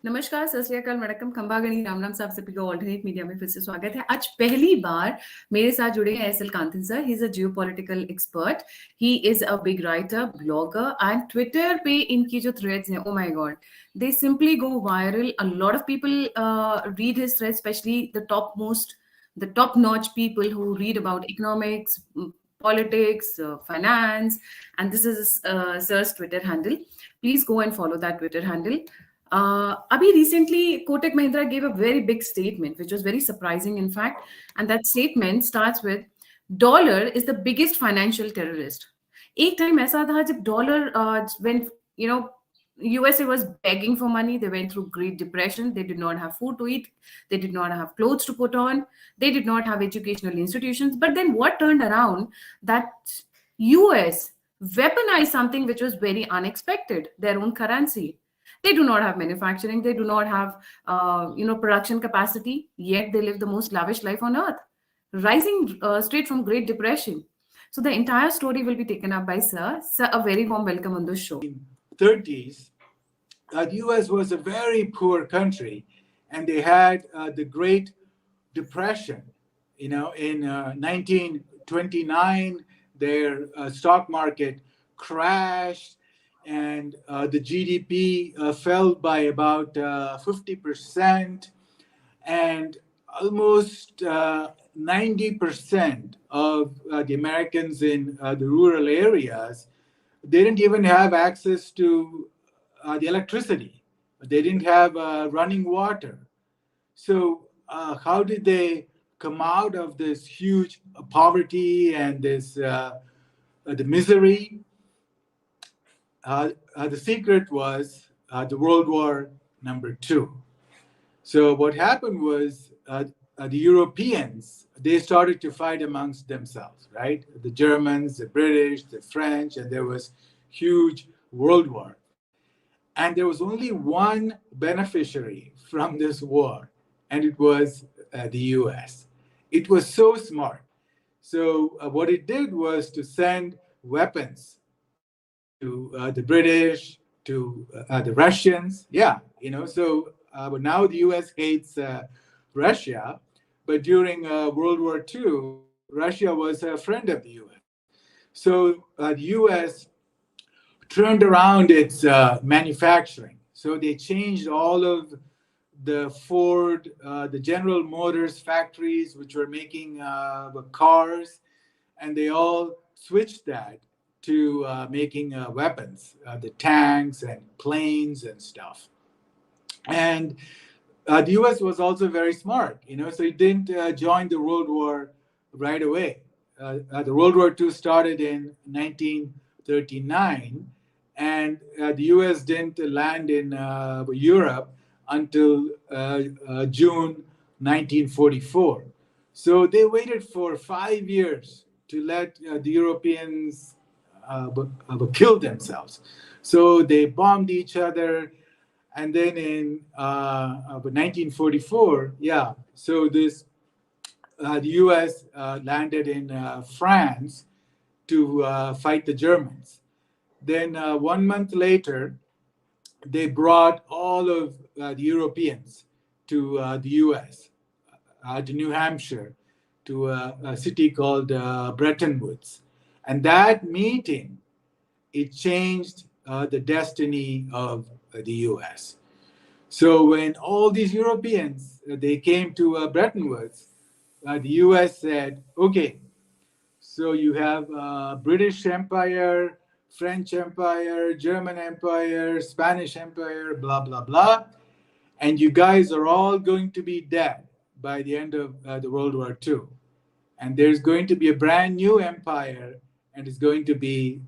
नमस्कार, सत श्री अकाल, वणक्कम, खंबागणी, राम राम साहब सभी का ऑल्टरनेट मीडिया में फिर से स्वागत है। आज पहली बार मेरे साथ जुड़े हैं SL कांथन sir. He is a geopolitical expert, he is a big writer, blogger and Twitter पे इनकी जो थ्रेड्स हैं, oh my God, they simply go viral. A lot of people read his threads, specially the top notch people who read about economics, politics, finance, and this is sir's Twitter handle. Please go and follow that Twitter handle. Abhi recently, Kotak Mahindra gave a very big statement, which was very surprising, in fact. And that statement starts with, "Dollar is the biggest financial terrorist." एक time ऐसा था जब dollar, when you know USA was begging for money, they went through Great Depression. They did not have food to eat. They did not have clothes to put on. They did not have educational institutions. But then what turned around? That US weaponized something which was very unexpected, their own currency. They do not have manufacturing. They do not have, production capacity. Yet they live the most lavish life on earth, rising straight from Great Depression. So the entire story will be taken up by Sir. Sir, a very warm welcome on the show. 30s, the US was a very poor country, and they had the Great Depression. In 1929, their stock market crashed, and the GDP fell by about 50%, and almost 90% of the Americans in the rural areas, they didn't even have access to the electricity. They didn't have running water. So how did they come out of this huge poverty and this the misery? The secret was the World War II. So what happened was the Europeans, they started to fight amongst themselves, right? The Germans, the British, the French, and there was huge world war. And there was only one beneficiary from this war, and it was the US. It was so smart. So what it did was to send weapons to the British, to the Russians. Yeah, so but now the US hates Russia, but during World War II, Russia was a friend of the US. So the US turned around its manufacturing. So they changed all of the Ford, the General Motors factories, which were making cars, and they all switched that to making weapons, the tanks and planes and stuff. And the US was also very smart, so it didn't join the World War right away. The World War II started in 1939, and the US didn't land in Europe until June 1944. So they waited for 5 years to let the Europeans kill themselves. So they bombed each other. And then in 1944, so the US landed in France to fight the Germans. Then 1 month later, they brought all of the Europeans to the US, to New Hampshire, to a city called Bretton Woods. And that meeting, it changed the destiny of the US. So when all these Europeans, they came to Bretton Woods, the US said, okay, so you have British Empire, French Empire, German Empire, Spanish Empire, blah, blah, blah. And you guys are all going to be dead by the end of the World War II. And there's going to be a brand new empire, and it's going to be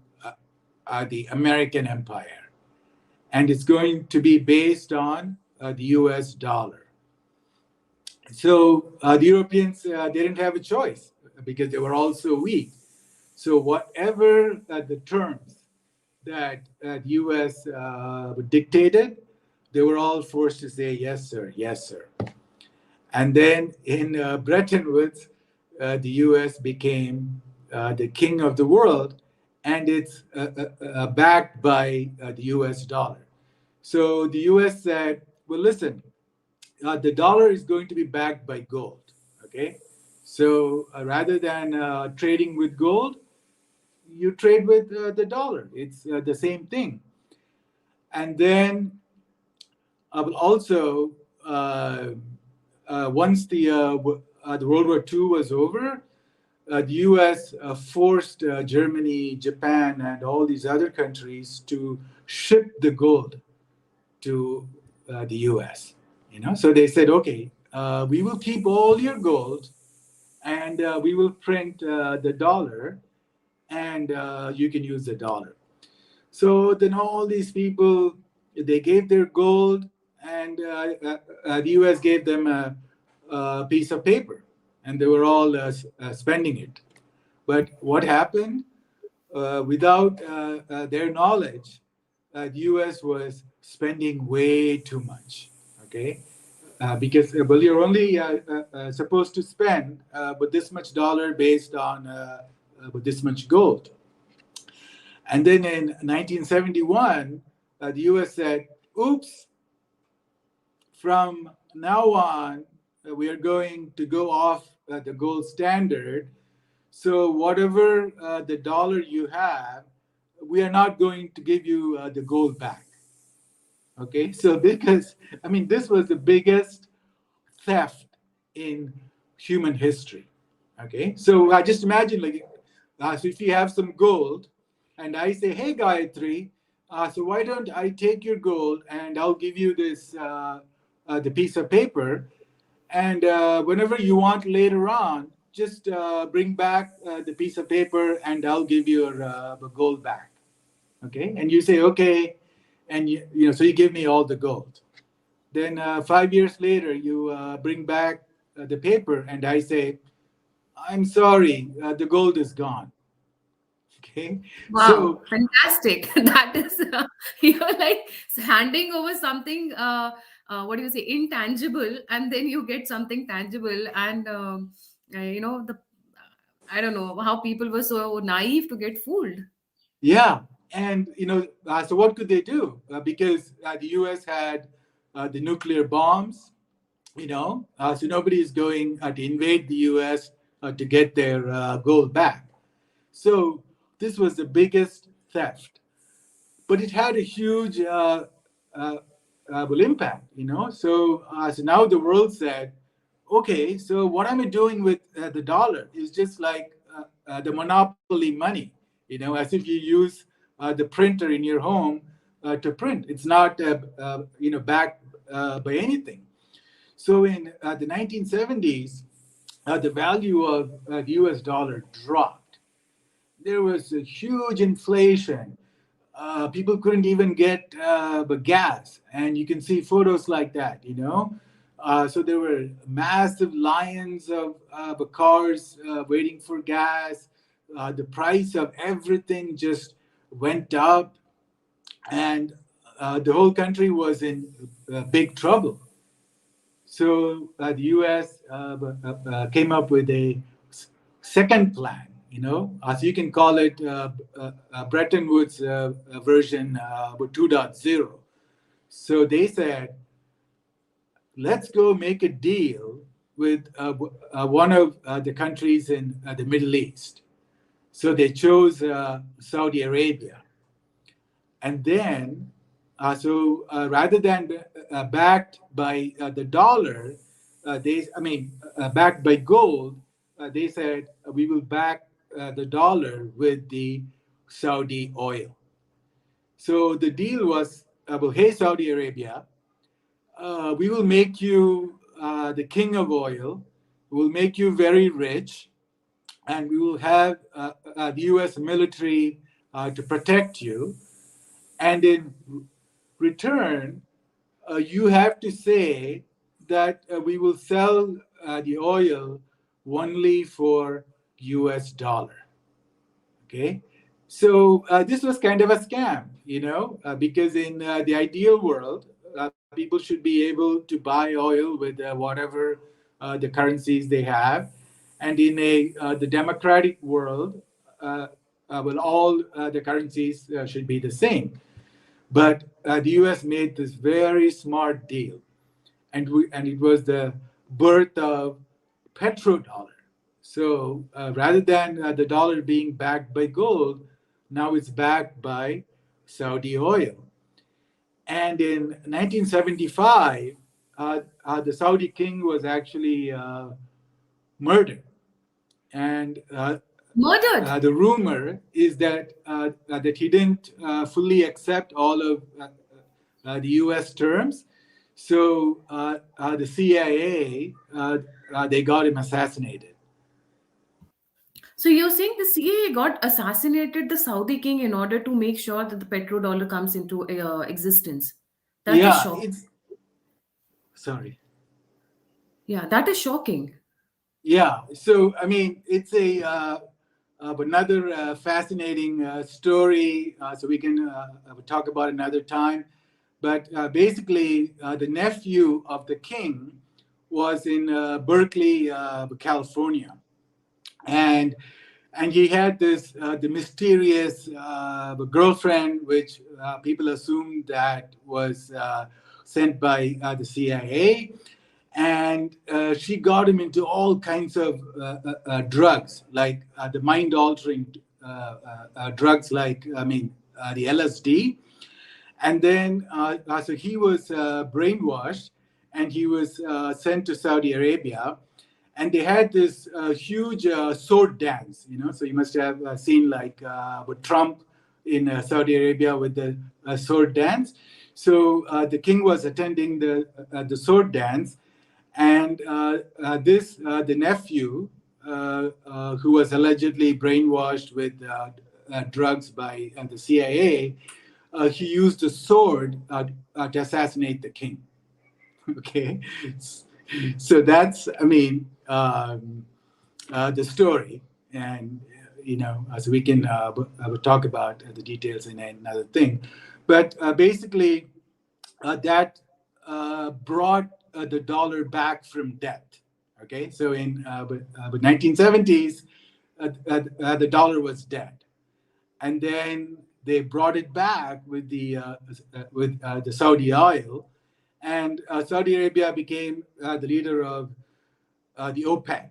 the American Empire. And it's going to be based on the US dollar. So the Europeans, they didn't have a choice because they were all so weak. So whatever the terms that the US dictated, they were all forced to say, yes, sir, yes, sir. And then in Bretton Woods, the US became the king of the world, and it's backed by the US dollar. So the US said, well, listen, the dollar is going to be backed by gold. Okay, so rather than trading with gold, you trade with the dollar. It's the same thing. And then also, once the World War II was over, the U.S. Forced Germany, Japan, and all these other countries to ship the gold to the U.S. So they said, okay, we will keep all your gold, and we will print the dollar, and you can use the dollar. So then all these people, they gave their gold, and the U.S. gave them a piece of paper, and they were all spending it. But what happened? Without their knowledge, the U.S. was spending way too much. Okay, because well, you're only supposed to spend with this much dollar based on with this much gold. And then in 1971, the U.S. said, "Oops! From now on, we are going to go off the gold standard. So whatever the dollar you have, we are not going to give you the gold back." Okay, so because I mean this was the biggest theft in human history. Okay, so I just imagine like, so if you have some gold, and I say, "Hey Gayatri, so why don't I take your gold and I'll give you this the piece of paper, and whenever you want later on, just bring back the piece of paper and I'll give you the gold back." Okay, and you say, "Okay," and so you give me all the gold. Then 5 years later, you bring back the paper, and I say, "I'm sorry, the gold is gone." Okay, Wow, so fantastic. That is, you're like handing over something, what do you say, intangible, and then you get something tangible. And, I don't know how people were so naive to get fooled. yeah, and so what could they do? Because the U.S. had the nuclear bombs, so nobody is going to invade the U.S. To get their gold back. So this was the biggest theft, but it had a huge uh, well, impact. So now the world said, okay, so what am I doing with the dollar? Is just like the monopoly money. As if you use the printer in your home to print. It's not backed by anything. So in the 1970s, the value of the US dollar dropped. There was a huge inflation. People couldn't even get gas, and you can see photos like that. So there were massive lines of cars waiting for gas. The price of everything just went up, and the whole country was in big trouble. So the U.S. Came up with a second plan. So you can call it Bretton Woods version 2.0. So they said, let's go make a deal with one of the countries in the Middle East. So they chose Saudi Arabia. And then, rather than backed by the dollar, backed by gold, they said we will back the dollar with the Saudi oil. So the deal was, well, hey, Saudi Arabia, we will make you the king of oil. We'll make you very rich, and we will have the U.S. military to protect you. And in return, you have to say that we will sell the oil only for US dollar. Okay. So this was kind of a scam, because in the ideal world, people should be able to buy oil with whatever the currencies they have. And in the democratic world, well, all the currencies should be the same. But the US made this very smart deal, and it was the birth of petrodollar. So rather than the dollar being backed by gold, now it's backed by Saudi oil. And in 1975, the Saudi king was actually murdered. And Murdered. the rumor is that he didn't fully accept all of the U.S. terms. So the CIA they got him assassinated. So you're saying the CIA got assassinated the Saudi king in order to make sure that the petrodollar comes into existence. That is Yeah, shocking. it's sorry. Yeah, that is shocking. Yeah, so I mean, it's another fascinating story. So we can talk about another time. But basically, the nephew of the king was in Berkeley, California, and he had this the mysterious girlfriend, which people assumed that was sent by the CIA, and she got him into all kinds of drugs, like the mind-altering drugs, like the LSD, and then so he was brainwashed, and he was sent to Saudi Arabia, and they had this huge sword dance. So you must have seen like with Trump in Saudi Arabia with the sword dance. So the king was attending the sword dance, and the nephew, who was allegedly brainwashed with drugs by the CIA, he used a sword to assassinate the king. Okay, so that's, the story, and as we can talk about the details in another thing, but basically that brought the dollar back from death. Okay, so in the 1970s, the dollar was dead, and then they brought it back with the Saudi oil, and Saudi Arabia became the leader of the OPEC,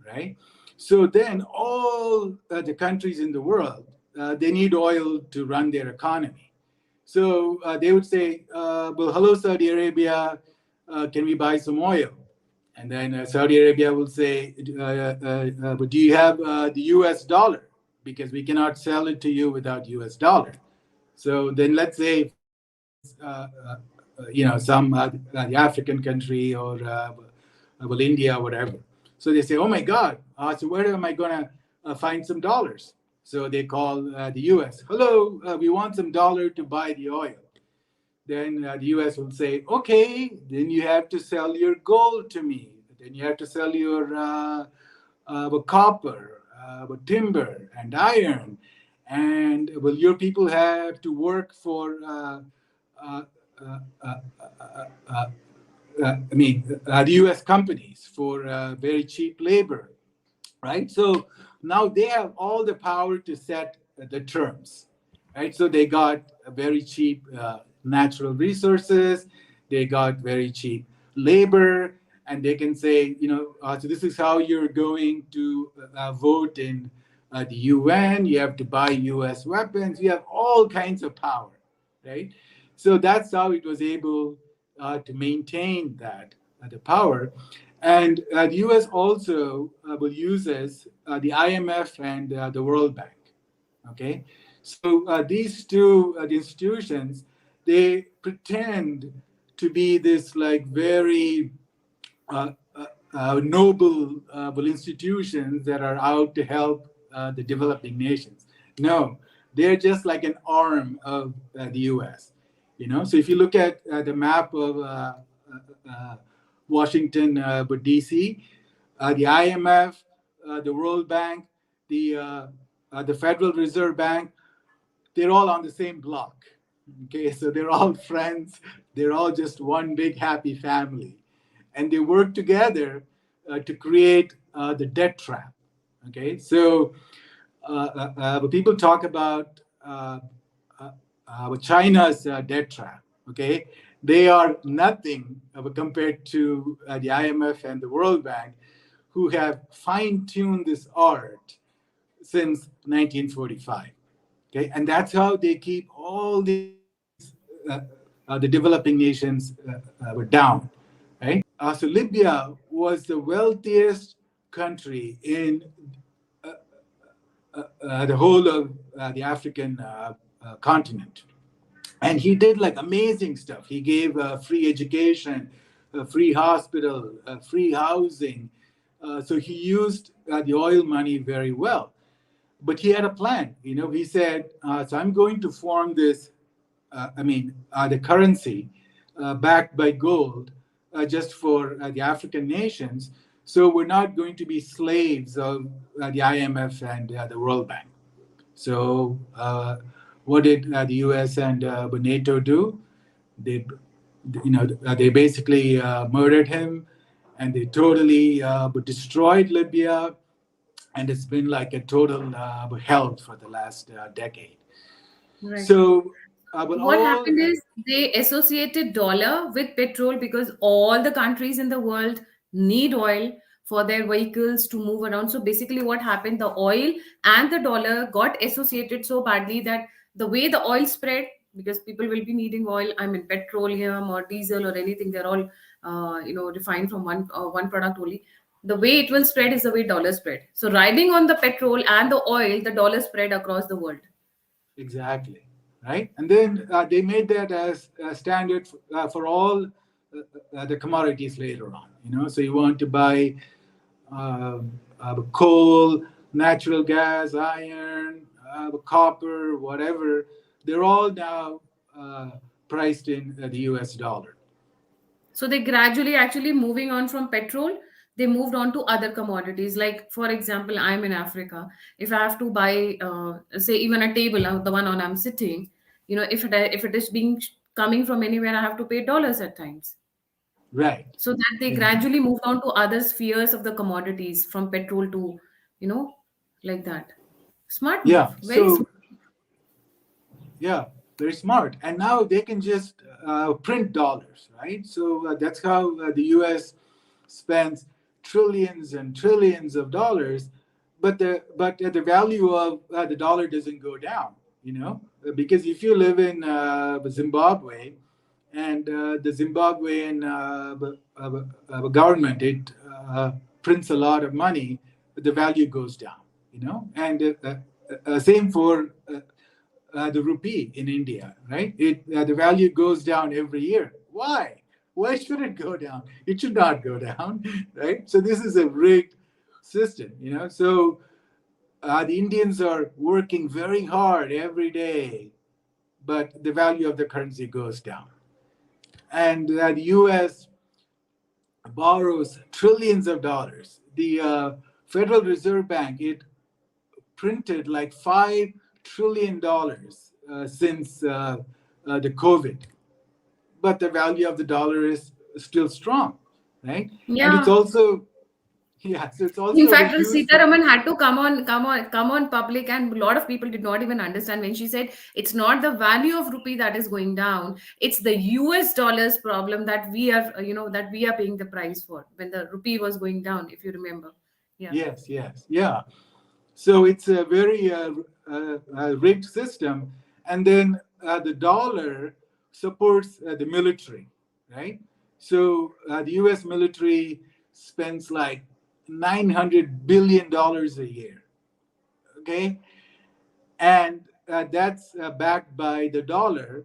right? So then all the countries in the world, they need oil to run their economy. So they would say, well, hello, Saudi Arabia, can we buy some oil? And then Saudi Arabia will say, but do you have the US dollar? Because we cannot sell it to you without US dollar. So then let's say, for instance, some the African country, or well, India, whatever. So they say, oh my God, so where am I going to find some dollars? So they call the US. Hello, we want some dollar to buy the oil. Then the US will say, okay, then you have to sell your gold to me. Then you have to sell your copper, timber, and iron. And will your people have to work for, uh, uh, uh, uh, the US companies for very cheap labor, right? So now they have all the power to set the terms, right? So they got very cheap natural resources, they got very cheap labor, and they can say, so this is how you're going to vote in the UN. You have to buy US weapons. You have all kinds of power, right? So that's how it was able to maintain that the power. And the US also will uses the IMF and the World Bank. Okay, so these two the institutions, they pretend to be this like very noble institutions that are out to help the developing nations. No, they're just like an arm of the U.S. So if you look at the map of Washington, D.C., the IMF, the World Bank, the Federal Reserve Bank, they're all on the same block. Okay, so they're all friends. They're all just one big happy family, and they work together to create the debt trap. Okay, so people talk about China's debt trap. Okay, they are nothing compared to the IMF and the World Bank, who have fine-tuned this art since 1945. Okay, and that's how they keep all these the developing nations were down. Right. So Libya was the wealthiest country in the whole of the African continent. And he did like amazing stuff. He gave free education, free hospital, free housing. So he used the oil money very well. But he had a plan. He said, so I'm going to form this, the currency backed by gold just for the African nations. So we're not going to be slaves of the IMF and the World Bank. So what did the U.S. and NATO do? They basically murdered him, and they totally destroyed Libya, and it's been like a total hell for the last decade. Right. So, what happened is they associated dollar with petrol because all the countries in the world need oil for their vehicles to move around. So basically, what happened, the oil and the dollar got associated so badly that the way the oil spread, because people will be needing oil, petroleum or diesel or anything, they're all refined from one product only. The way it will spread is the way dollar spread. So riding on the petrol and the oil, the dollar spread across the world. Exactly. Right, and then they made that as a standard for all the commodities later on. So you want to buy coal, natural gas, iron, copper, whatever. They're all now priced in the US dollar. So they gradually actually moving on from petrol, they moved on to other commodities. Like, for example, I'm in Africa. If I have to buy, say, even a table, the one on I'm sitting, if it is being coming from anywhere, I have to pay dollars at times. Right. So that they gradually moved on to other spheres of the commodities from petrol to, like that. Smart move. Yeah. Very smart. Yeah, very smart. And now they can just print dollars, right? So that's how the US spends trillions and trillions of dollars, but the value of the dollar doesn't go down, because if you live in Zimbabwe, and the Zimbabwean government, it prints a lot of money, the value goes down, and same for the rupee in India, right? The value goes down every year. Why? Why should it go down? It should not go down, right? So this is a rigged system, So the Indians are working very hard every day, but the value of the currency goes down. And the U.S. borrows trillions of dollars. The Federal Reserve Bank, it printed like $5 trillion since the COVID, but the value of the dollar is still strong, right? Yeah. And it's also, so it's also. In fact, Sitaraman had to come on public, and a lot of people did not even understand when she said it's not the value of rupee that is going down; it's the US dollars problem that we are, that we are paying the price for when the rupee was going down. If you remember, yeah. Yes, yeah. So it's a very rigged system, and then the dollar supports the military, right? So the U.S. military spends like $900 billion a year, okay? And that's backed by the dollar.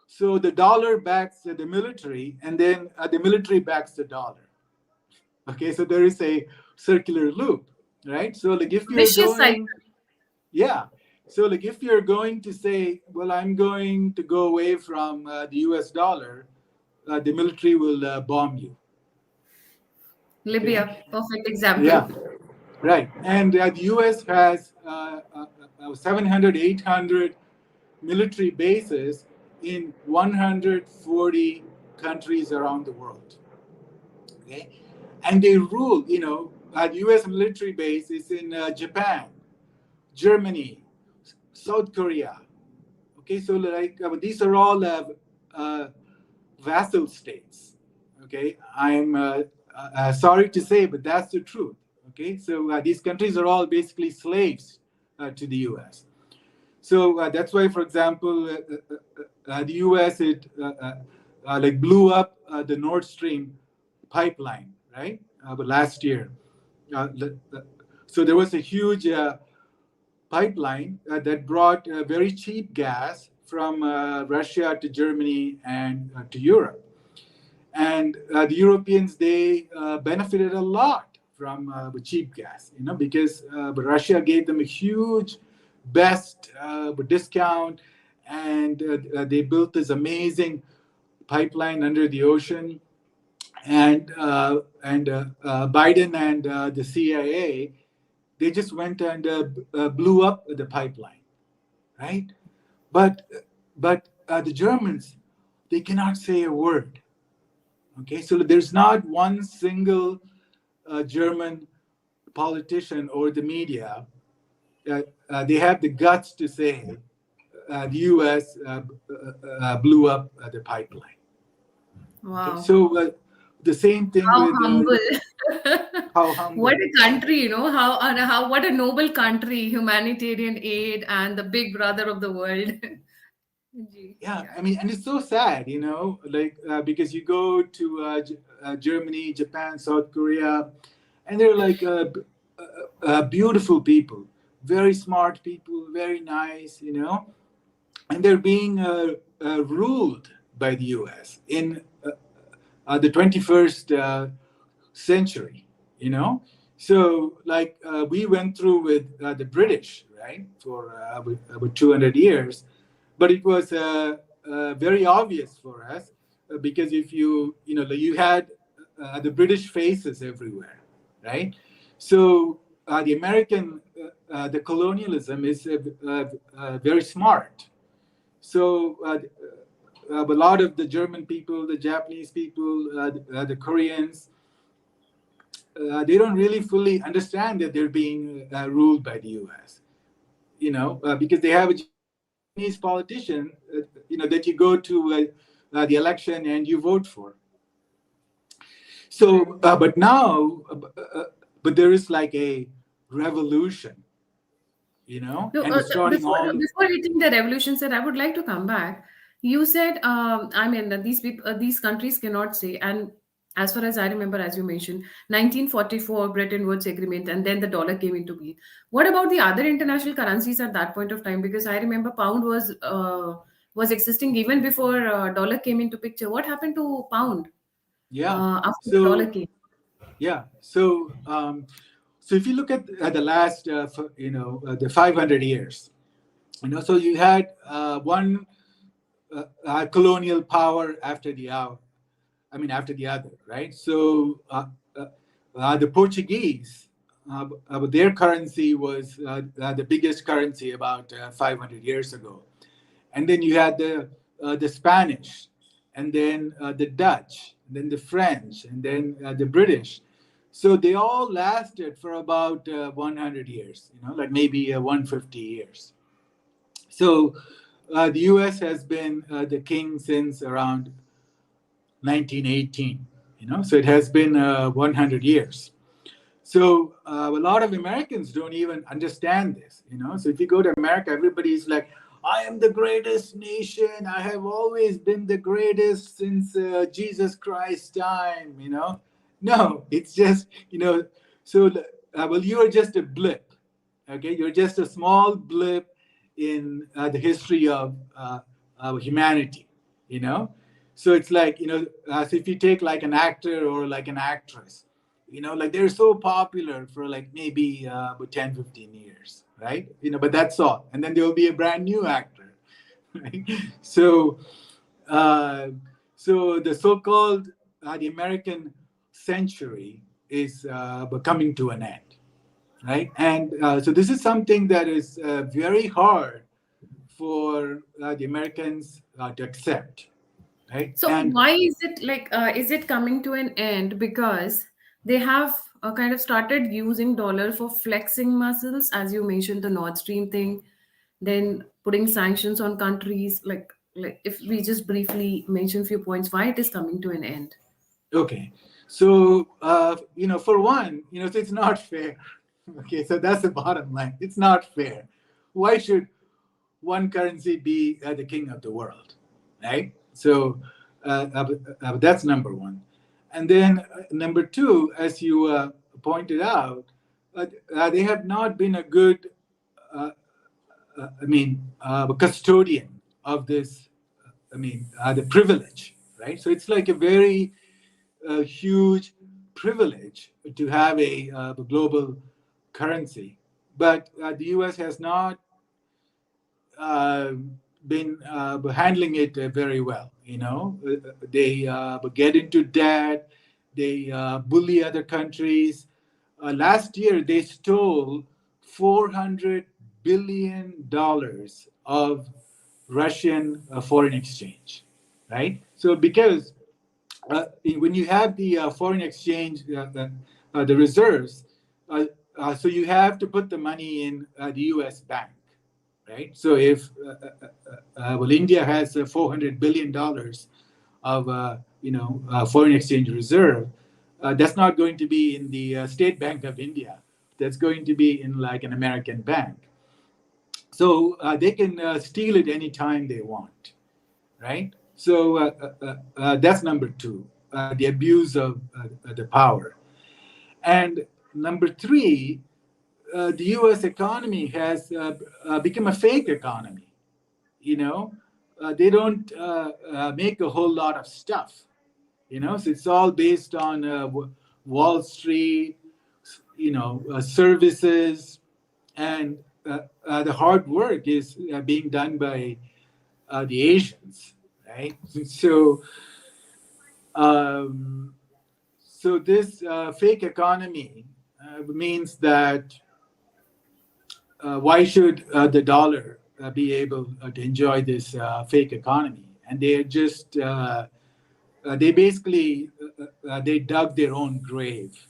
So the dollar backs the military, and then the military backs the dollar. Okay, so there is a circular loop, right? So like if you're Vicious cycle. Yeah. So like if you're going to say, well, I'm going to go away from the US dollar, the military will bomb you. Libya, Okay? perfect example. Yeah, right. And the US has 700, 800 military bases in 140 countries around the world. Okay? And they rule, the US military base is in Japan, Germany, South Korea, Okay, so like these are all vassal states. Okay, I'm sorry to say, but that's the truth. Okay, so these countries are all basically slaves to the U.S. So that's why, for example, the U.S. Like blew up the Nord Stream pipeline, right? But last year, so there was a huge pipeline that brought very cheap gas from Russia to Germany and to Europe. And the Europeans, they benefited a lot from the cheap gas, because Russia gave them a huge best discount, and they built this amazing pipeline under the ocean. And Biden and the CIA, they just went and blew up the pipeline, right? But the Germans, they cannot say a word. Okay, so there's not one single German politician or the media. They have the guts to say the U.S. Blew up the pipeline. Wow. Okay, so the same thing How with humble. how humble. What a country, how what a noble country, humanitarian aid and the big brother of the world. Yeah, I mean, and it's so sad, like because you go to Germany, Japan, South Korea, and they're like beautiful people, very smart people, very nice, and they're being ruled by the U.S. in the 21st century, So, like, we went through with the British, right, for about 200 years, but it was very obvious for us because if you had the British faces everywhere, right? So the American, the colonialism is very smart. So a lot of the German people, the Japanese people, the Koreans, they don't really fully understand that they're being ruled by the U.S. Because they have a Chinese politician, that you go to the election and you vote for. So, but now, but there is like a revolution, No, and it's starting all. before hitting the revolution, sir, I would like to come back. You said, I mean, that these people, these countries cannot say, and as far as I remember, as you mentioned, 1944 Bretton Woods Agreement, and then the dollar came into being. What about the other international currencies at that point of time? Because I remember pound was existing even before dollar came into picture. What happened to pound Yeah. after the dollar So came? yeah. So if you look at the last, the 500 years, so you had one colonial power after the hour. I mean, after the other, right? So the Portuguese, their currency was the biggest currency about 500 years ago, and then you had the Spanish, and then the Dutch, and then the French, and then the British. So they all lasted for about 100 years, like maybe 150 years. So the U.S. has been the king since around 1918, so it has been 100 years. So a lot of Americans don't even understand this, So if you go to America, everybody's like, I am the greatest nation. I have always been the greatest since Jesus Christ's time, No, it's just, so, well, you are just a blip, okay? You're just a small blip in the history of humanity, So it's like, so if you take like an actor or like an actress, like they're so popular for like maybe 10, 15 years, right? But that's all. And then there will be a brand new actor, right? So, so the so-called the American century is coming to an end, right? And so this is something that is very hard for the Americans to accept, right? So And why is it like is it coming to an end? Because they have kind of started using dollar for flexing muscles, as you mentioned the Nord Stream thing. Then putting sanctions on countries. Like if we just briefly mention few points, why it is coming to an end. Okay. So, for one, so it's not fair. Okay. So that's the bottom line. It's not fair. Why should one currency be the king of the world? Right. So that's number one. And then number two, as you pointed out, they have not been a good, custodian of this, the privilege, right? So it's like a very huge privilege to have a global currency. But the US has not uh, been handling it very well. They get into debt, they bully other countries. Last year, they stole $400 billion of Russian foreign exchange, right? So because when you have the foreign exchange, the reserves, so you have to put the money in the U.S. bank, right? So if India has $400 billion of foreign exchange reserve, that's not going to be in the State Bank of India. That's going to be in like an American bank. So they can steal it anytime they want, right? So that's number two, the abuse of the power. And number three, the U.S. economy has become a fake economy. They don't make a whole lot of stuff. So it's all based on Wall Street, services, and the hard work is being done by the Asians, right? So, um, so this fake economy means that why should the dollar be able to enjoy this fake economy? And they basically they dug their own grave.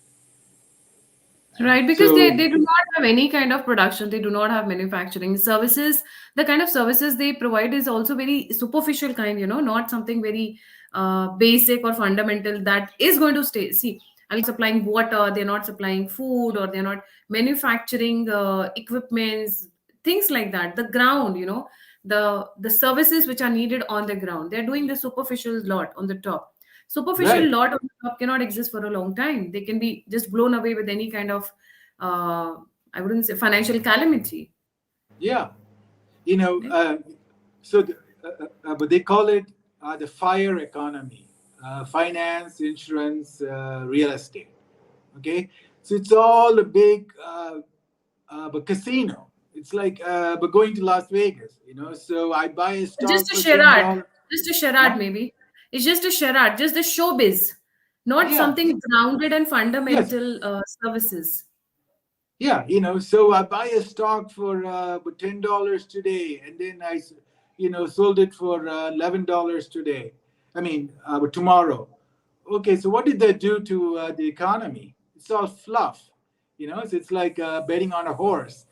Right, because So they do not have any kind of production, they do not have manufacturing services. The kind of services they provide is also very superficial kind, not something very basic or fundamental that is going to stay. See, are supplying water, they're not supplying food, or they're not manufacturing equipments, things like that. The ground, the services which are needed on the ground, they're doing the superficial lot on the top. Superficial right, lot on the top cannot exist for a long time. They can be just blown away with any kind of, uh, I wouldn't say financial calamity. yeah, Right? so but they call it the fire economy, finance, insurance, real estate. Okay, so it's all a big but casino. It's like but going to Las Vegas. So I buy a Just stock a for $10. charade. Just a charade, Huh? maybe. It's just a charade, just the showbiz, not Yeah. something grounded and Yes. fundamental services. Yeah. So I buy a stock for $10 today, and then sold it for $11 today. I mean, tomorrow. Okay. So what did that do to the economy? It's all fluff. So it's like betting on a horse.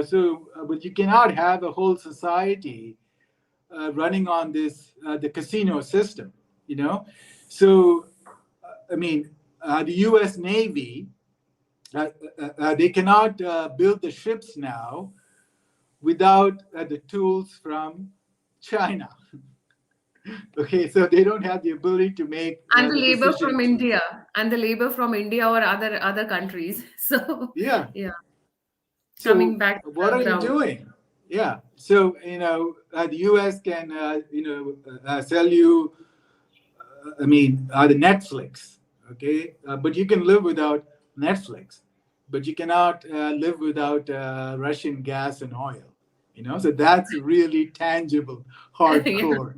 So but you cannot have a whole society running on this the casino system. So the U.S. Navy, they cannot build the ships now without the tools from China. Okay, so they don't have the ability to make And the the labor precision from tools. India, and the labor from India or other countries. So Yeah. yeah, coming So back to what the are you ground. doing? Yeah. So the U.S. can sell you the Netflix, okay? But you can live without Netflix, but you cannot live without Russian gas and oil. So that's really tangible, Yeah. hardcore.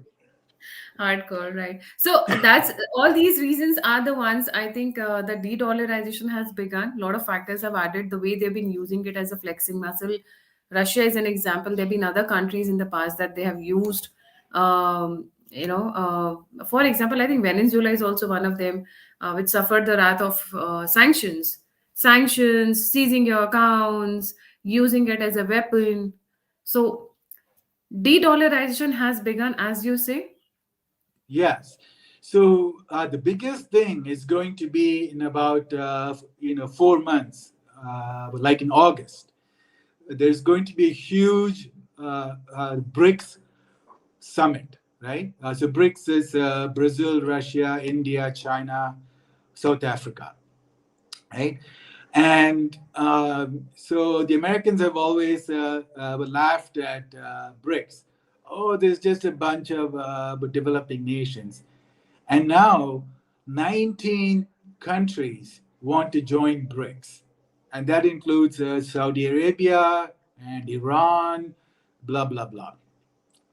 Hardcore, right? So that's all these reasons are the ones I think the de-dollarization has begun. A lot of factors have added the way they've been using it as a flexing muscle. Russia is an example. There have been other countries in the past that they have used. For example, I think Venezuela is also one of them, which suffered the wrath of sanctions, seizing your accounts, using it as a weapon. So De-dollarization has begun, as you say. Yes. So the biggest thing is going to be in about 4 months, like in August. There's going to be a huge BRICS summit, right? So BRICS is Brazil, Russia, India, China, South Africa, right? And so the Americans have always laughed at BRICS. Oh, there's just a bunch of developing nations. And now 19 countries want to join BRICS. And that includes Saudi Arabia and Iran, blah, blah, blah.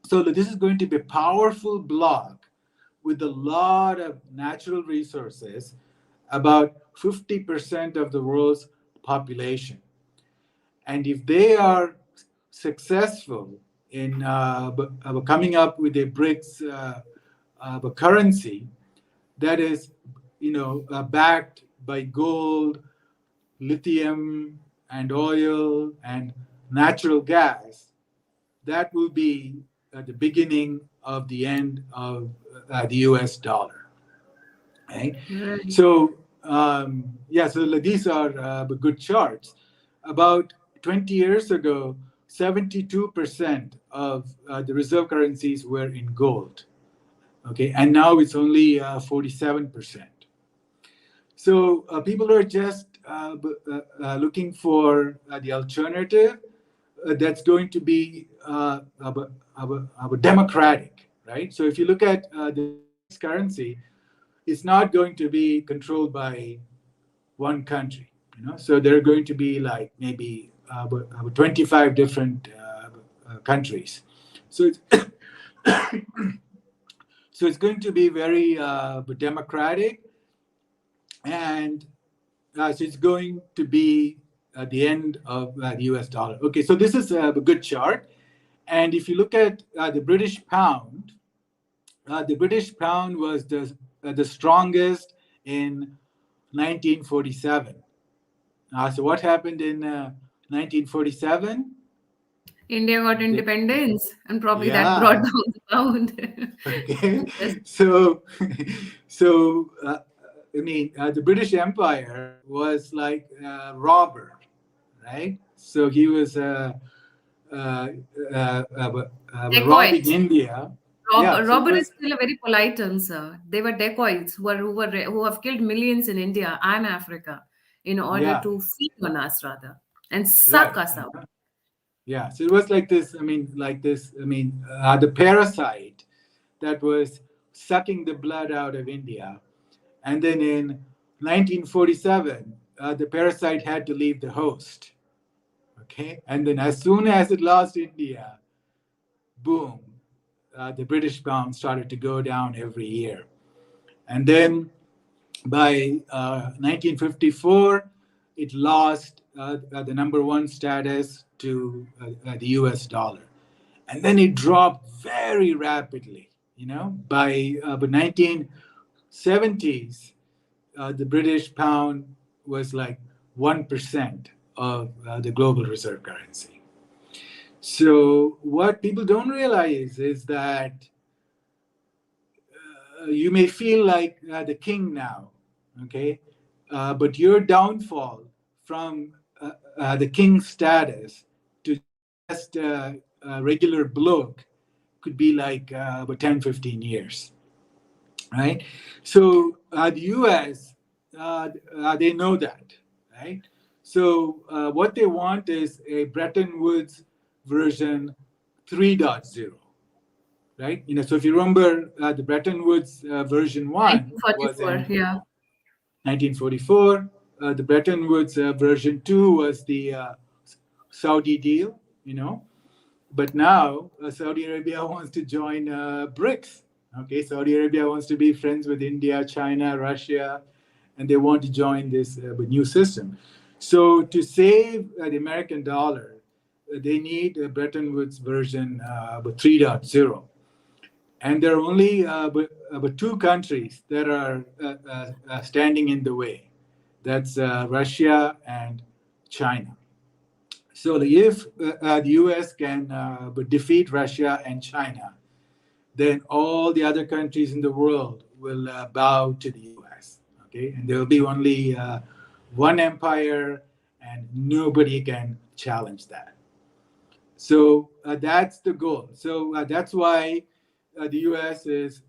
So this is going to be a powerful bloc with a lot of natural resources, about 50% of the world's population. And if they are successful in coming up with a BRICS currency that is, backed by gold, lithium, and oil and natural gas, that will be the beginning of the end of the US dollar. Right? Right. So, so these are good charts. About 20 years ago, 72% of the reserve currencies were in gold. Okay, and now it's only 47%. So people are just looking for the alternative that's going to be democratic, right? So if you look at the currency, it's not going to be controlled by one country. So there are going to be like maybe 25 different countries. So it's so it's going to be very democratic, and so it's going to be at the end of the US dollar. Okay, so this is a good chart. And if you look at the British pound was the strongest in 1947. So what happened in 1947? India got The- independence, and probably that brought yeah. down the pound. Okay. Yes. So, the British Empire was like a robber, right? So he was robbing Dacoits. India. Yeah. So it Robber is was. still a very polite term, sir. They were dacoits who have killed millions in India and Africa in order Yeah. to feed on us, rather, and suck Right. us out. Yeah. So it was like this. The parasite that was sucking the blood out of India. And then in 1947, the parasite had to leave the host. Okay. And then as soon as it lost India, boom, the British pound started to go down every year. And then by 1954, it lost the number one status to the US dollar. And then it dropped very rapidly. By the 1970s, the British pound was like 1% of the global reserve currency. So, what people don't realize is that you may feel like the king now, okay? But your downfall from the king status to just a regular bloke could be like about 10, 15 years, right? So the US, they know that, right? So what they want is a Bretton Woods version 3.0, right? So if you remember, the Bretton Woods version 1 was 1944, in yeah. 1944. The Bretton Woods version 2 was the Saudi deal, But now Saudi Arabia wants to join BRICS. Okay, Saudi Arabia wants to be friends with India, China, Russia, and they want to join this new system. So to save the American dollar, they need a Bretton Woods version 3.0. And there are only but two countries that are standing in the way. That's Russia and China. So if the US can defeat Russia and China, then all the other countries in the world will bow to the US. Okay, and there will be only one empire, and nobody can challenge that. So that's the goal. So that's why the US is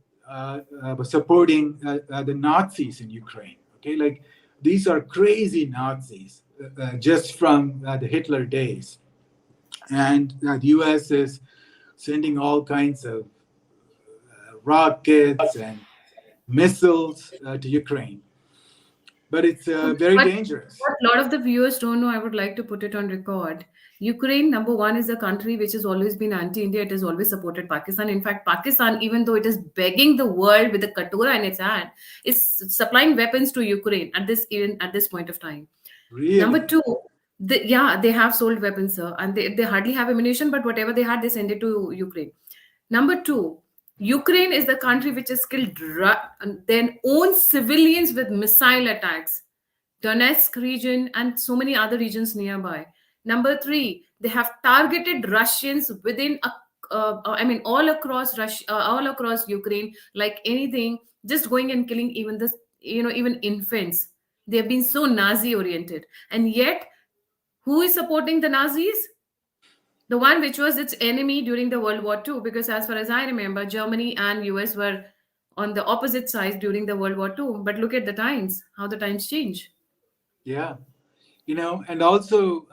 supporting the Nazis in Ukraine. Okay, like these are crazy Nazis just from the Hitler days. And the US is sending all kinds of rockets and missiles to Ukraine. But it's very But dangerous. what a lot of the viewers don't know, I would like to put it on record. Ukraine, number one, is a country which has always been anti-India. It has always supported Pakistan. In fact, Pakistan, even though it is begging the world with a katura in its hand, is supplying weapons to Ukraine at this even at this point of time. Number Really? two, yeah, they have sold weapons, sir, and they hardly have ammunition, but whatever they had, they send it to Ukraine. Number two, Ukraine is the country which has killed their own civilians with missile attacks. Donetsk region and so many other regions nearby. Number three, they have targeted Russians within I mean, all across Russia, all across Ukraine, like anything, just going and killing even this, even infants. They have been so Nazi oriented, and yet, who is supporting the Nazis? The one which was its enemy during the World War II, because as far as I remember, Germany and US were on the opposite sides during the World War II. But look at the times, how the times change. Yeah. And also,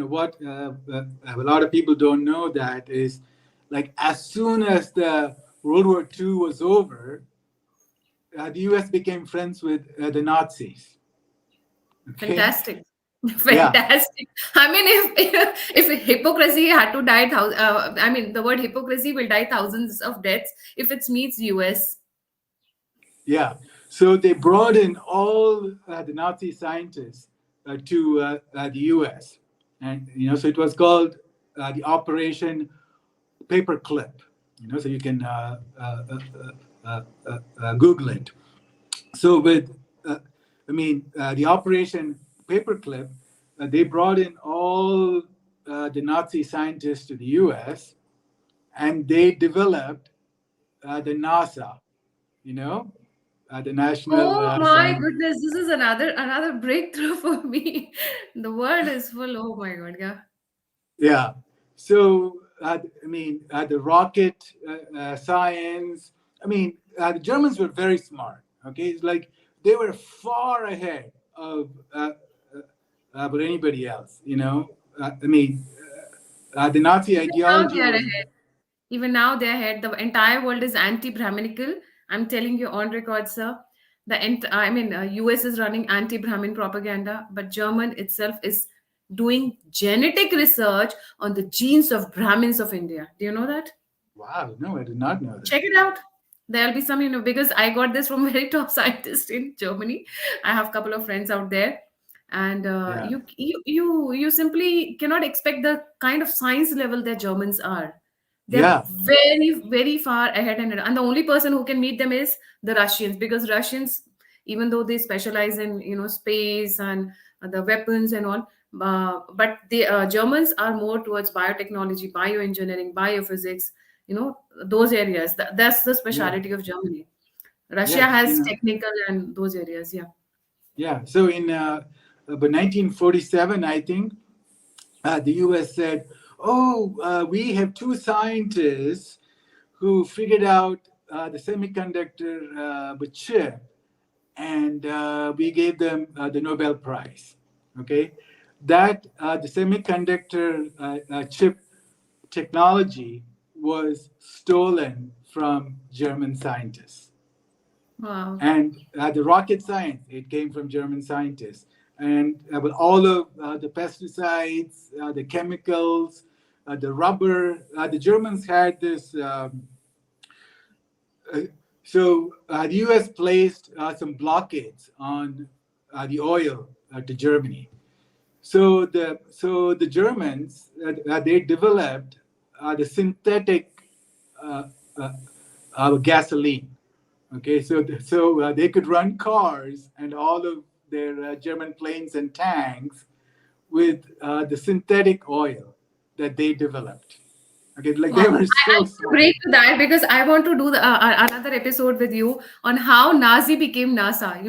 what a lot of people don't know that is, like, as soon as the World War II was over, the US became friends with the Nazis. Okay. Fantastic. Yeah. Fantastic. I mean, if hypocrisy had to die, I mean, the word hypocrisy will die thousands of deaths if it meets US. Yeah. So they brought in all the Nazi scientists to the US. And, so it was called the Operation Paperclip. So you can Google it. So the Operation Paperclip, they brought in all the Nazi scientists to the US, and they developed the NASA, the National Oh my Science. goodness, this is another breakthrough for me. The world is full. Oh my god, yeah. Yeah. So, the rocket science, the Germans were very smart. Okay. It's like they were far ahead of but anybody else, the Nazi Now they ideology are was, ahead. Even now they're ahead. The entire world is anti-Brahminical. I'm telling you on record, sir. US is running anti-Brahmin propaganda, but German itself is doing genetic research on the genes of Brahmins of India. Do you know that? wow, no, I did not know that. Check it out. There'll be some, because I got this from very top scientists in Germany. I have a couple of friends out there, and Yeah. you simply cannot expect the kind of science level that Germans are. They're Yeah. very, very far ahead, and the only person who can meet them is the Russians, because Russians, even though they specialize in space and the weapons and all, but the Germans are more towards biotechnology, bioengineering, biophysics, those areas. That's the Yeah. speciality of Germany. Russia Yes. has technical and those areas. Yeah. Yeah. So in about 1947, I think, the US said, "Oh, we have two scientists who figured out the semiconductor chip, and we gave them the Nobel Prize." Okay, that the semiconductor chip technology was stolen from German scientists. Wow. And the rocket science, it came from German scientists. And but all of the pesticides, the chemicals, the rubber, the Germans had this. Uh, the US placed some blockades on the oil to Germany. So the Germans, they developed the synthetic uh, gasoline. Okay, so they could run cars, and all of their German planes and tanks with the synthetic oil that they developed. Okay, like they Wow. were I so need to smart. break to that because I want to do another episode with you on how Nazi became NASA.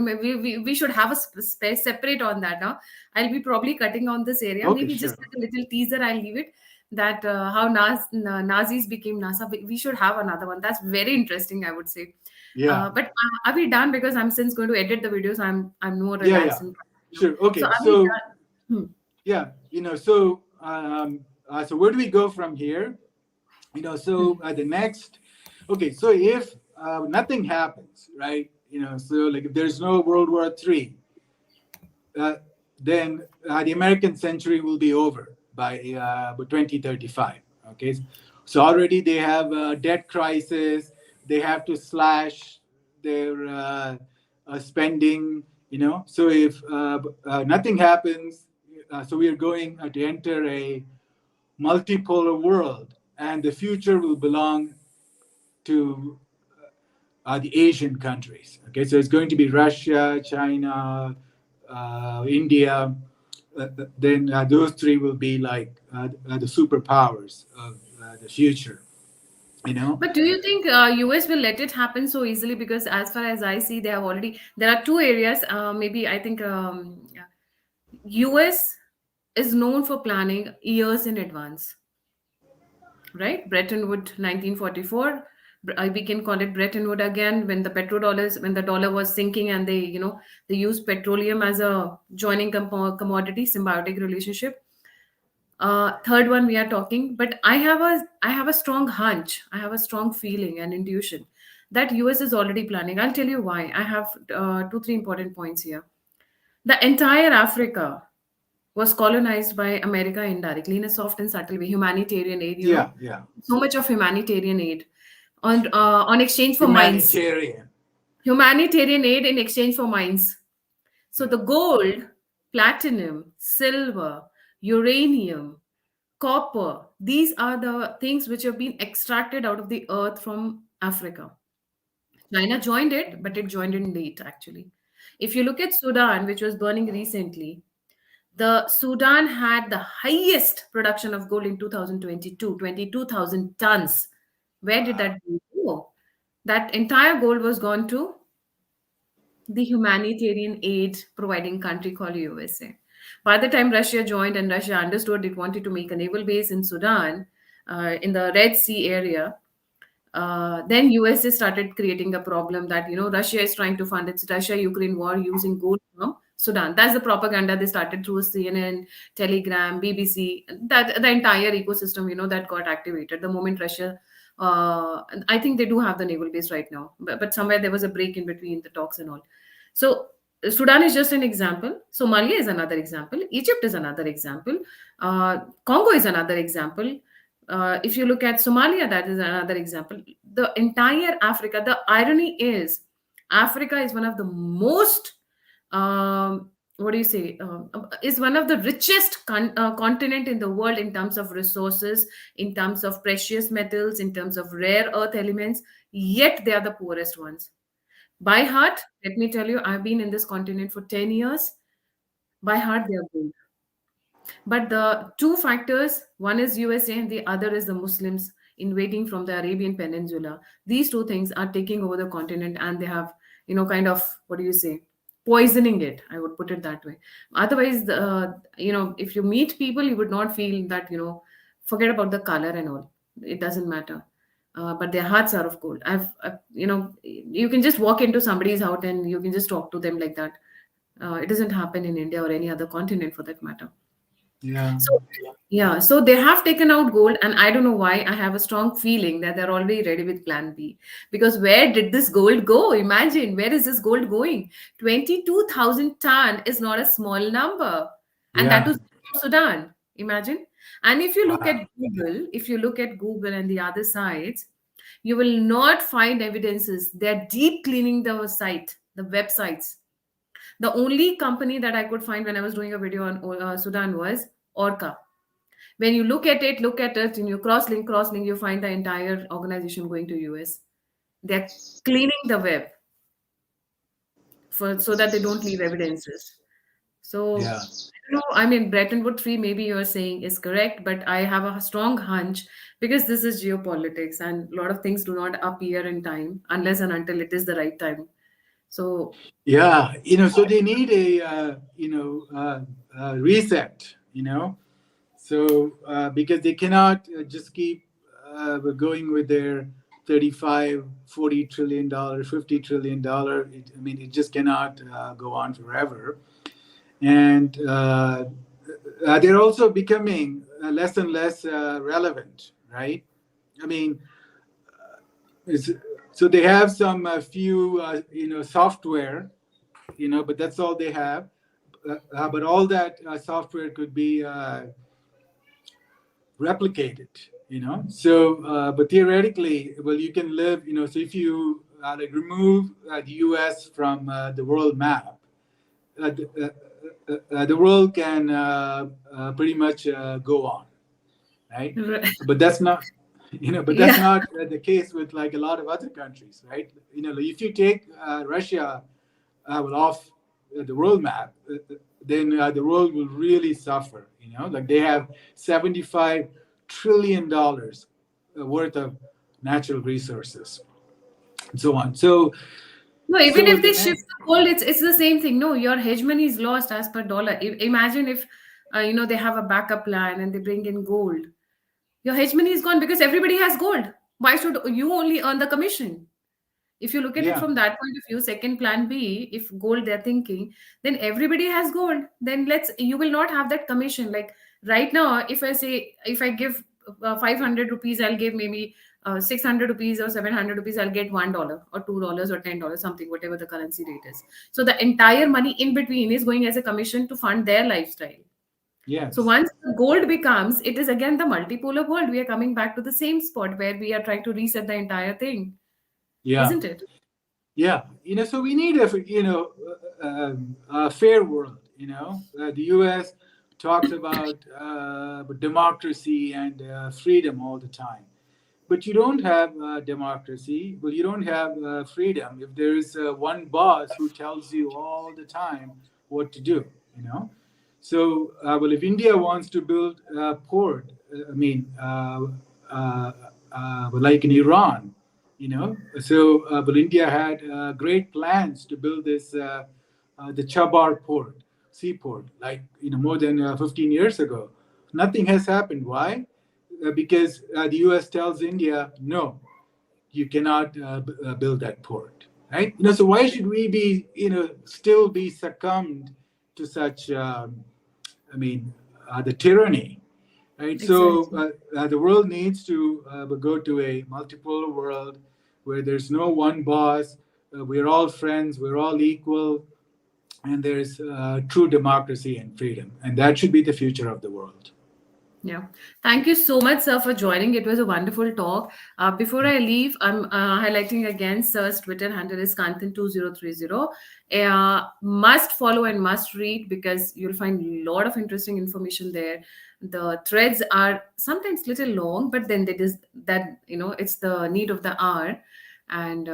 We should have a space separate on that now. I'll be probably cutting on this area. Okay, Maybe just sure. like a little teaser, I'll leave it that how Nazis became NASA. We should have another one. That's very interesting, I would say. Yeah, But are we done? Because I'm since going to edit the videos. I'm more yeah, relaxed yeah. and Sure. so Okay, are we so done? Hmm. yeah, so where do we go from here? Hmm. The next, okay, so if nothing happens, right? So like if there's no World War III, uh, then the American century will be over by 2035. Okay, so already they have a debt crisis. They have to slash their spending. So if nothing happens, so we are going to enter a multipolar world, and the future will belong to the Asian countries. Okay, so it's going to be Russia, China, India. Then those three will be like the superpowers of the future. You know? But do you think US will let it happen so easily? Because as far as I see, they have already there are two areas. Maybe I think US is known for planning years in advance, right? Bretton Woods 1944. We can call it Bretton Woods again when the petrodollars when the dollar was sinking and they used petroleum as a joining commodity symbiotic relationship. Third one we are talking, but I have a strong hunch, I have a strong feeling and intuition that US is already planning. I'll tell you why. I have two three important points here. The entire Africa was colonized by America indirectly in a soft and subtle way. Humanitarian aid, Yeah, yeah. so much of humanitarian aid on exchange for mines. Humanitarian. Humanitarian aid in exchange for mines. So Yeah, the gold, platinum, silver, uranium, copper, these are the things which have been extracted out of the earth from Africa. China joined it, but it joined in late actually. If you look at Sudan, which was burning recently, the Sudan had the highest production of gold in 2022, 22,000 tons. Where did wow. that go? That entire gold was gone to the humanitarian aid providing country called USA. By the time Russia joined and Russia understood it wanted to make a naval base in Sudan, in the Red Sea area, then USA started creating a problem that Russia is trying to fund its Russia-Ukraine war using gold from Sudan. That's the propaganda they started through CNN, Telegram, BBC, that the entire ecosystem that got activated the moment Russia. I think they do have the naval base right now, but somewhere there was a break in between the talks and all. So Sudan is just an example. Somalia is another example. Egypt is another example. Congo is another example. If you look at Somalia, that is another example. The entire Africa, the irony is, Africa is one of the most, what do you say, is one of the richest continent in the world in terms of resources, in terms of precious metals, in terms of rare earth elements, yet they are the poorest ones. By heart, let me tell you, I've been in this continent for 10 years. By heart, they are good. But the two factors, one is USA and the other is the Muslims invading from the Arabian Peninsula. These two things are taking over the continent and they have, kind of, what do you say, poisoning it. I would put it that way. Otherwise, if you meet people, you would not feel that, forget about the color and all. It doesn't matter. But their hearts are of gold. You can just walk into somebody's house and you can just talk to them like that. It doesn't happen in India or any other continent for that matter. Yeah, So yeah, so they have taken out gold, and I don't know why. I have a strong feeling that they're already ready with Plan B. Because where did this gold go? Imagine where is this gold going? 22,000 ton is not a small number, and that yeah. was Sudan. Imagine. And Wow. If you look at Google and the other sites, you will not find evidences. They're deep cleaning the site, the websites. The only company that I could find when I was doing a video on Sudan was Orca. When you look at it, and you cross link, you find the entire organization going to US. They're cleaning the web for so that they don't leave evidences. So Yeah. I No, I mean, Bretton Woods 3, maybe you're saying is correct, but I have a strong hunch because this is geopolitics and a lot of things do not appear in time unless and until it is the right time. So, Yeah, so they need a reset. So because they cannot just keep going with their 35, $40 trillion, $50 trillion. I mean, it just cannot go on forever. And they're also becoming less and less relevant, right? I mean, it's, so they have some few software, but that's all they have. But all that software could be replicated, So, but theoretically, well, you can live, So if you like remove the U.S. from the world map, the world can pretty much go on, right? But that's not, but that's yeah, not the case with like a lot of other countries, right? If you take Russia off the world map, then the world will really suffer. Like they have $75 trillion worth of natural resources, and so on. So, no, even so if the they shift the gold, it's the same thing. No, your hegemony is lost as per dollar. Imagine if they have a backup plan and they bring in gold. Your hegemony is gone because everybody has gold. Why should you only earn the commission? If you look at it yeah, from that point of view, second plan B, if gold they're thinking, then everybody has gold. Then you will not have that commission. Like right now, if I give 500 rupees, I'll give maybe 600 rupees or 700 rupees, I'll get $1 or $2 or $10, something, whatever the currency rate is. So the entire money in between is going as a commission to fund their lifestyle. So yes, once the gold becomes, it is again the multipolar world. We are coming back to the same spot where we are trying to reset the entire thing, yeah. isn't it? Yeah, so we need a fair world. The U.S. talks about democracy and freedom all the time, but you don't have democracy. Well, you don't have freedom if there is one boss who tells you all the time what to do. So, well, if India wants to build a port, I mean, like in Iran, so, but India had great plans to build this, the Chabar port, seaport, like, more than 15 years ago. Nothing has happened. Why? Because the US tells India, no, you cannot build that port, right? So why should we be, still be succumbed to such, the tyranny, right? So Exactly. the world needs to go to a multipolar world where there's no one boss. We're all friends. We're all equal, and there's true democracy and freedom, and that should be the future of the world. Yeah. Thank you so much, sir, for joining. It was a wonderful talk. Before I leave, I'm highlighting again, sir's Twitter handle is Kanthan2030. Must follow and must read because you'll find a lot of interesting information there. The threads are sometimes little long, but then it is that, it's the need of the hour. And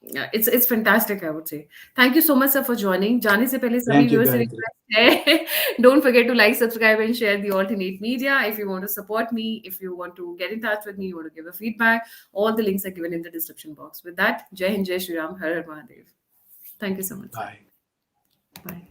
yeah, it's fantastic, I would say. Thank you so much, sir, for joining. जाने से पहले सभी Thank you, viewers से Gayatri. request है. Don't forget to like, subscribe, and share the alternate media. If you want to support me, if you want to get in touch with me, you want to give a feedback, all the links are given in the description box. With that, Jai Hind, Jai Shri Ram, Har Har Mahadev. Thank you so much, sir. Bye. Bye.